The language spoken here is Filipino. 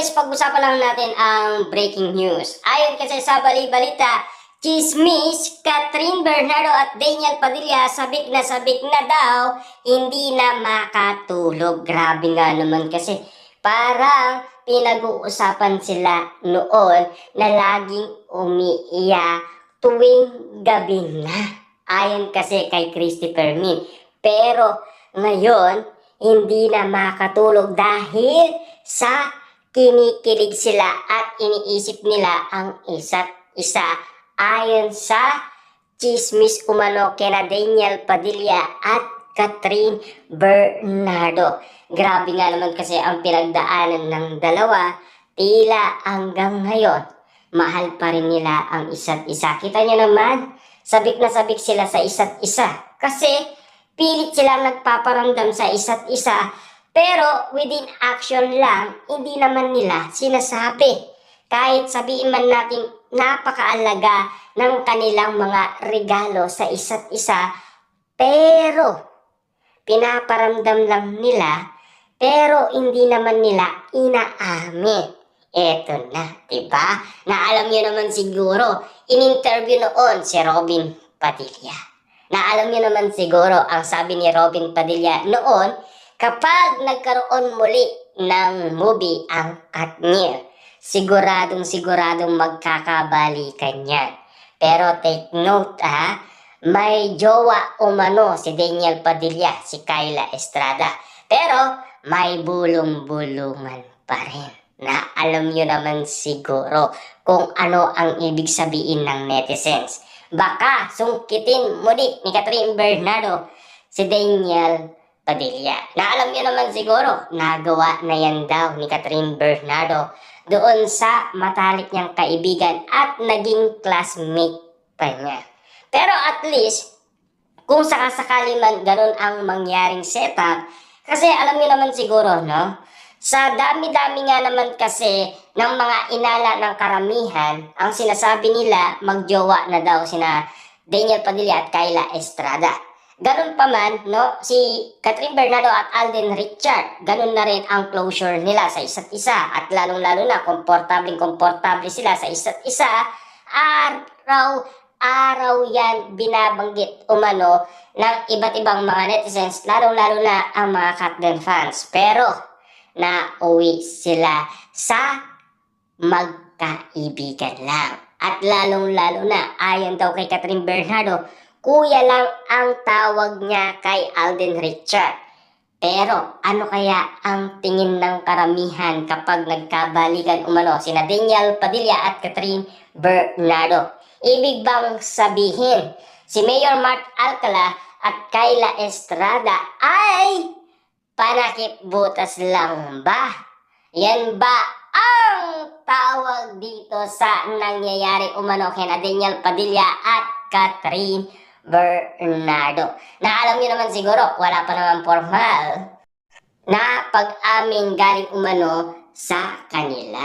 guys, pag-usapan lang natin ang breaking news. Ayon kasi sa bali-balita, Chismis, Catherine Bernardo at Daniel Padilla sabik na daw, hindi na makatulog. Grabe nga naman kasi parang pinag-uusapan sila noon na laging umiiyak tuwing gabi na. Ayon kasi kay Christopher Min. Pero ngayon, hindi na makatulog dahil sa kinikilig sila at iniisip nila ang isa't isa ayon sa chismis umano kina Daniel Padilla at Catherine Bernardo. Grabe nga naman kasi ang pinagdaanan ng dalawa, tila hanggang ngayon mahal pa rin nila ang isa't isa. Kita nyo naman, sabik na sabik sila sa isa't isa kasi pilit silang nagpaparamdam sa isa't isa. Pero within action lang, hindi naman nila sinasabi. Kahit sabihin man natin napakaalaga ng kanilang mga regalo sa isa't isa, pero pinaparamdam lang nila, pero hindi naman nila inaamin. Eto na, diba? Na alam nyo naman siguro, in-interview noon si Robin Padilla. Na alam nyo naman siguro ang sabi ni Robin Padilla noon, kapag nagkaroon muli ng movie ang Katniel, siguradong magkakabalikan yan. Pero take note may jowa umano si Daniel Padilla, si Kyla Estrada. Pero may bulong-bulungan pa rin. Na alam nyo naman siguro kung ano ang ibig sabihin ng netizens. Baka sungkitin muli ni Catherine Bernardo si Daniel Padilla. Na alam niyo naman siguro, nagawa na yan daw ni Catherine Bernardo doon sa matalik niyang kaibigan at naging classmate pa niya. Pero at least, kung sakasakali man ganun ang mangyaring setup, kasi alam niyo naman siguro, no? Sa dami-dami nga naman kasi ng mga inala ng karamihan, ang sinasabi nila, magjowa na daw sina Daniel Padilla at Kyla Estrada. Ganun pa man, no, si Catherine Bernardo at Alden Richard, ganun na rin ang closure nila sa isa't isa. At lalong-lalo na, komportable sila sa isa't isa. Araw yan binabanggit umano ng iba't ibang mga netizens, lalong-lalo na ang mga Katden fans. Pero, nauwi sila sa magkaibigan lang. At lalong-lalo na, ayon daw kay Catherine Bernardo, kuya lang ang tawag niya kay Alden Richard. Pero ano kaya ang tingin ng karamihan kapag nagkabalikan umano sina Daniel Padilla at Catherine Bernardo? Ibig bang sabihin si Mayor Mark Alcala at Kyla Estrada ay panakip butas lang ba? Yan ba ang tawag dito sa nangyayari umano kina Daniel Padilla at Catherine Bernardo? Na alam niyo naman siguro, wala pa naman formal na pag-amin galing umano sa kanila.